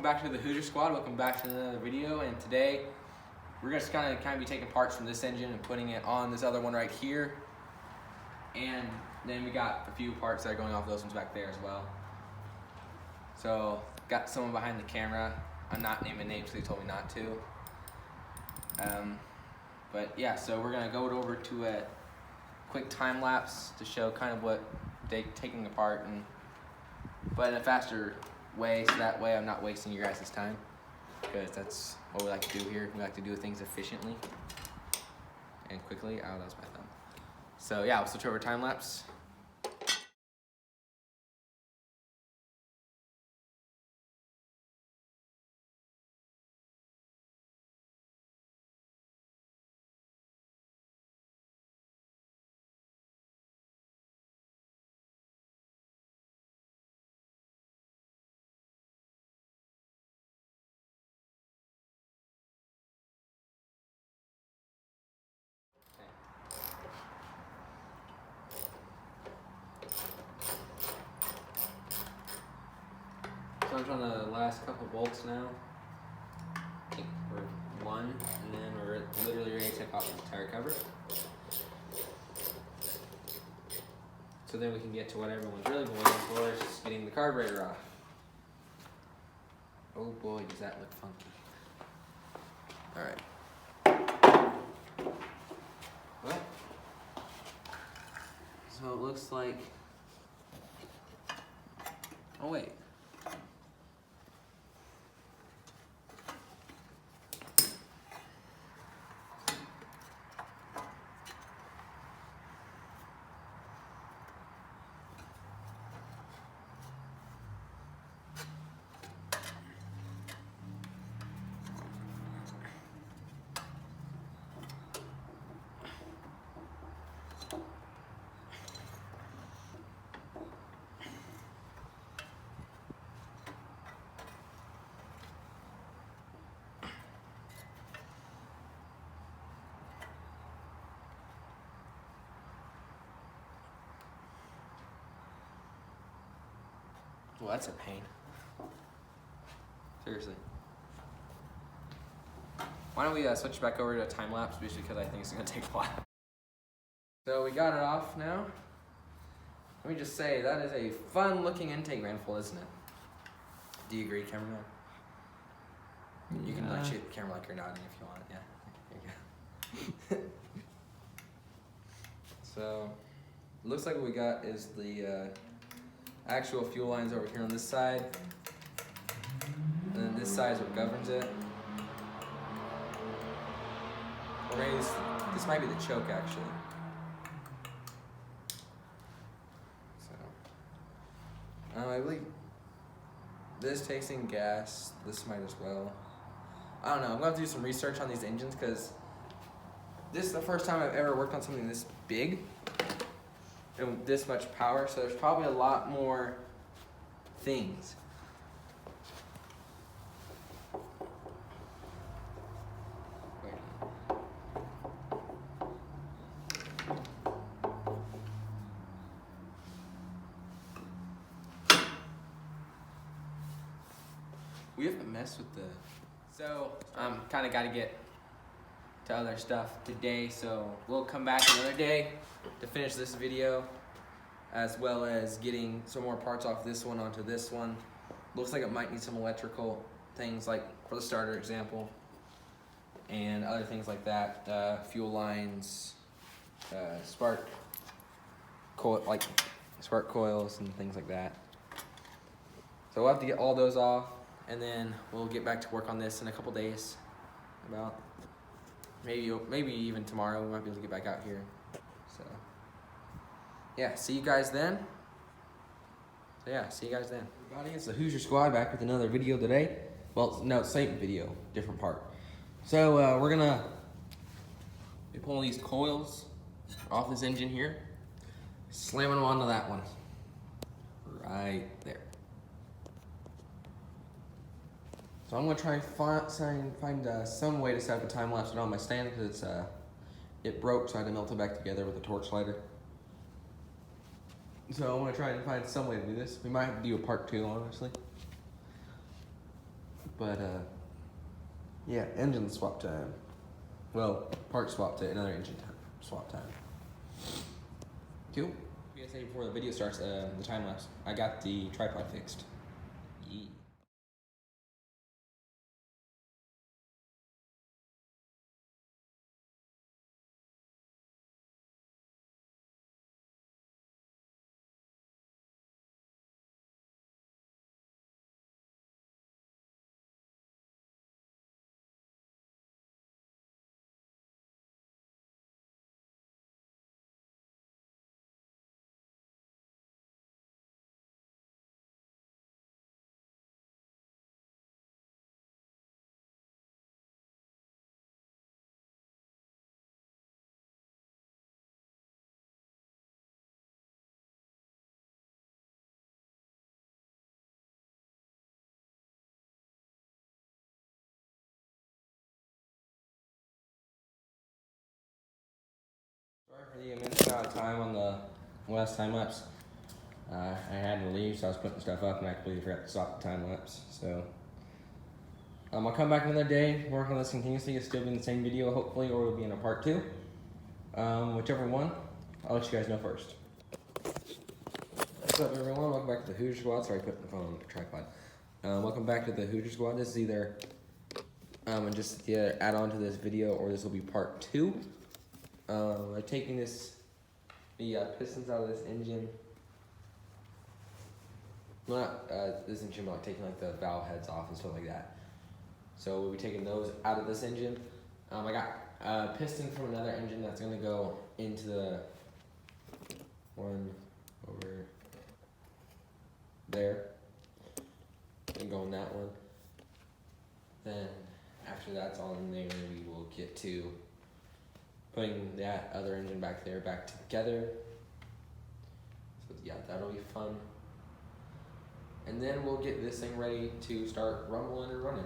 back to the Hoosier Squad. Welcome back to another video. And today we're just kind of be taking parts from this engine and putting it on this other one right here. And then we got a few parts that are going off those ones back there as well. So got someone behind the camera. I'm not naming names because they told me not to. But yeah, so we're gonna go over to a quick time lapse to show kind of what they're taking apart, but in a faster way, so that way I'm not wasting your guys' time, because that's what we like to do here. We like to do things efficiently and quickly. Oh, that was my thumb. So yeah, we'll switch over time lapse. So I'm trying the last couple bolts now. I think we're one, and then we're literally ready to take off the tire cover. So then we can get to what everyone's really been waiting for, is just getting the carburetor off. Oh boy, does that look funky. Alright. What? So it looks like, oh wait. Well, that's a pain. Seriously. Why don't we switch back over to a time lapse, just because I think it's gonna take a while. So we got it off now. Let me just say, that is a fun looking intake manifold, isn't it? Do you agree, cameraman? You can like shoot the camera like you're nodding if you want. Yeah, there you go. So, looks like what we got is the actual fuel lines over here on this side, and then this side is what governs it. Or maybe this might be the choke actually. So, I believe this takes in gas. This might as well. I don't know. I'm gonna have to do some research on these engines, because this is the first time I've ever worked on something this big and this much power, so there's probably a lot more things. We haven't messed with the... So, kind of got to get to other stuff today, so we'll come back another day to finish this video, as well as getting some more parts off this one onto this one. Looks like it might need some electrical things, like for the starter example, and other things like that, fuel lines, spark coils and things like that. So we'll have to get all those off, and then we'll get back to work on this in a couple days. About maybe even tomorrow we might be able to get back out here. So yeah, see you guys then. Everybody, it's the Hoosier Squad back with another video today. Well, no, same video, different part. So we're gonna be pulling these coils off this engine here, slamming them onto that one right there. So I'm gonna try and find some way to set up a time lapse on my stand, because it broke, so I had to melt it back together with a torch lighter. So I'm gonna try and find some way to do this. We might have to do a part 2, honestly. But yeah, engine swap time. Well, part swap to another engine time. Swap time. Cool. You guys say before the video starts, the time lapse. I got the tripod fixed. Yeah. Sorry for the immense amount of time on the last time lapse. I had to leave, so I was putting stuff up, and I completely forgot to stop the time lapse. So I'll come back another day, work on this continuously. It'll still be in the same video, hopefully, or it'll be in a part 2. Whichever one, I'll let you guys know first. What's up, everyone? Welcome back to the Hoosier Squad. Sorry, I put the phone on the tripod. Welcome back to the Hoosier Squad. This is either just the add-on to this video, or this will be part 2. I'm taking the pistons out of this engine. Well, not this engine, but like taking like the valve heads off and stuff like that. So we'll be taking those out of this engine. I got a piston from another engine that's gonna go into the one over there and go in that one. Then after that's all in there, we will get to putting that other engine back there back together. So yeah, that'll be fun. And then we'll get this thing ready to start rumbling and running.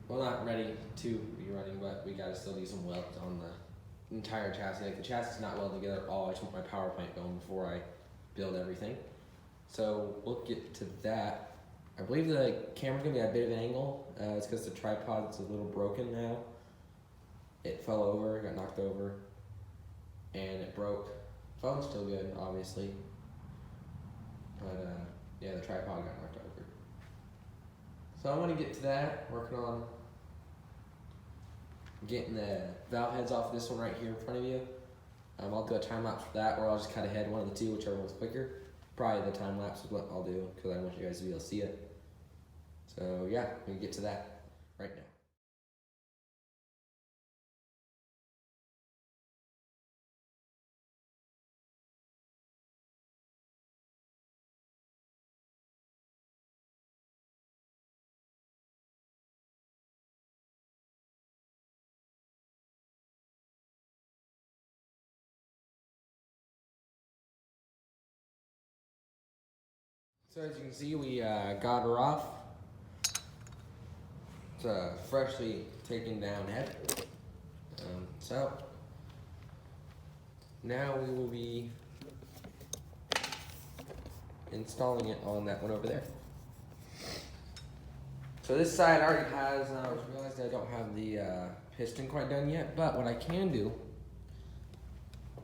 Well, not ready to be running, but we gotta still do some welds on the entire chassis. Like the chassis is not welded together at all. I just want my power plant going before I build everything. So we'll get to that. I believe the camera's gonna be at a bit of an angle. It's because the tripod's a little broken now. It fell over, got knocked over, and it broke. Phone's still good, obviously. But yeah, the tripod got knocked over. So I want to get to that, working on getting the valve heads off this one right here in front of you. I'll do a time lapse for that, or I'll just cut ahead one of the two, whichever one's quicker. Probably the time lapse is what I'll do, because I want you guys to be able to see it. So yeah, we can get to that right now. So as you can see, we got her off. It's a freshly taken down head. So now we will be installing it on that one over there. So this side already has, I realized I don't have the piston quite done yet, but what I can do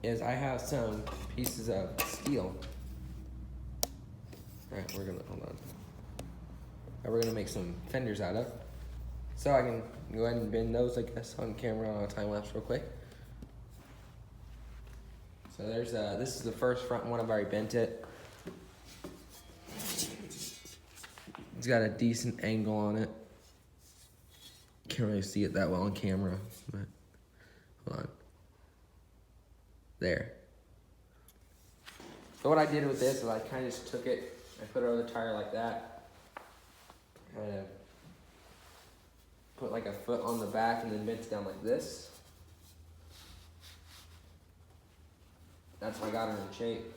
is I have some pieces of steel. Alright, hold on. We're gonna make some fenders out of. So I can go ahead and bend those, I guess, on camera on a time lapse real quick. So there's this is the first front one. I've already bent it. It's got a decent angle on it. Can't really see it that well on camera, but hold on. There. So what I did with this is I kind of just took it, I put it over the tire like that. Kind of put like a foot on the back and then bent it down like this. That's how I got her in shape.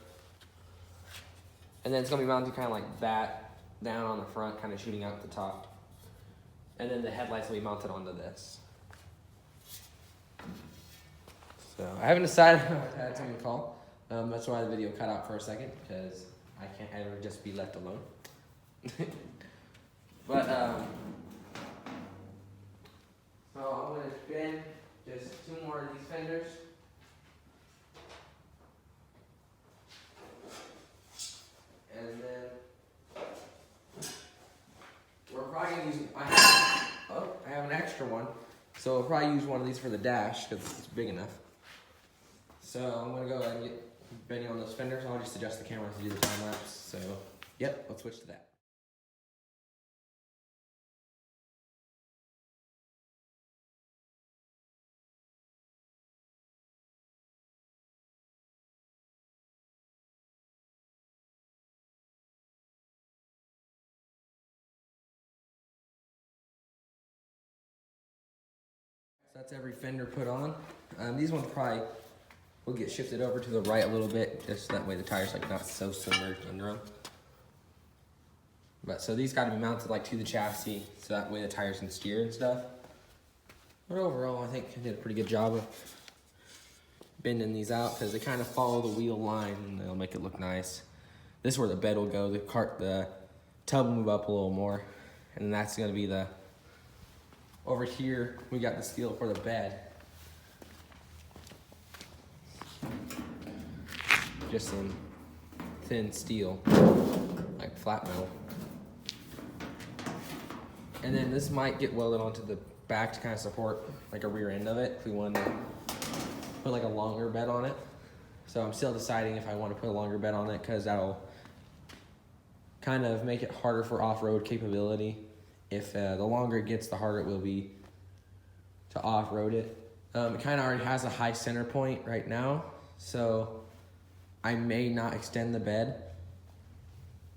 And then it's gonna be mounted kind of like that, down on the front, kind of shooting out the top. And then the headlights will be mounted onto this. So I haven't decided what that's gonna be called. That's why the video cut out for a second, because I can't ever just be left alone. But probably use, I have an extra one. So I'll probably use one of these for the dash because it's big enough. So I'm gonna go ahead and get Benny on those fenders. I'll just adjust the camera to do the time lapse. So, yep, let's switch to that. So that's every fender put on. These ones probably will get shifted over to the right a little bit, just that way the tire's like not so submerged under them. But so these got to be mounted like to the chassis, so that way the tires can steer and stuff. But overall, I think I did a pretty good job of bending these out because they kind of follow the wheel line and they'll make it look nice. This is where the bed will go. The tub will move up a little more, and then that's gonna be the. Over here, we got the steel for the bed. Just some thin steel, like flat metal. And then this might get welded onto the back to kind of support like a rear end of it if we want to put like a longer bed on it. So I'm still deciding if I want to put a longer bed on it because that'll kind of make it harder for off-road capability. If the longer it gets, the harder it will be to off-road it. It kind of already has a high center point right now, so I may not extend the bed.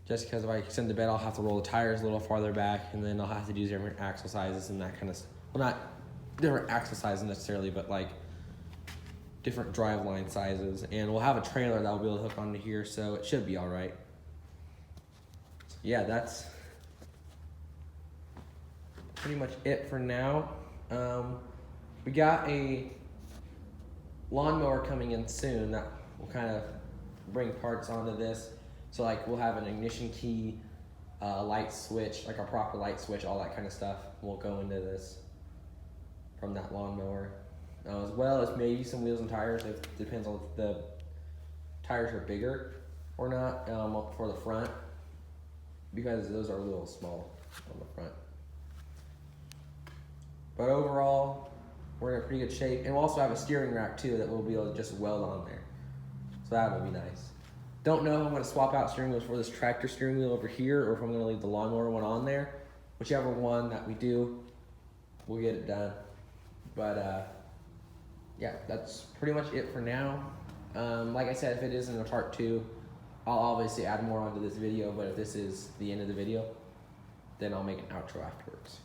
Just because if I extend the bed, I'll have to roll the tires a little farther back, and then I'll have to do different axle sizes and that kind of stuff. Well, not different axle sizes necessarily, but like different driveline sizes. And we'll have a trailer that will be able to hook onto here, so it should be all right. Yeah, that's pretty much it for now. We got a lawnmower coming in soon that will kind of bring parts onto this. So like we'll have an ignition key, light switch, like a proper light switch, all that kind of stuff will go into this from that lawnmower. As well as maybe some wheels and tires. It depends on if the tires are bigger or not for the front, because those are a little small on the front. But overall, we're in a pretty good shape. And we'll also have a steering rack too that we'll be able to just weld on there. So that would be nice. Don't know if I'm gonna swap out steering wheels for this tractor steering wheel over here or if I'm gonna leave the lawnmower one on there. Whichever one that we do, we'll get it done. But yeah, that's pretty much it for now. Like I said, if it isn't a part 2, I'll obviously add more onto this video, but if this is the end of the video, then I'll make an outro afterwards.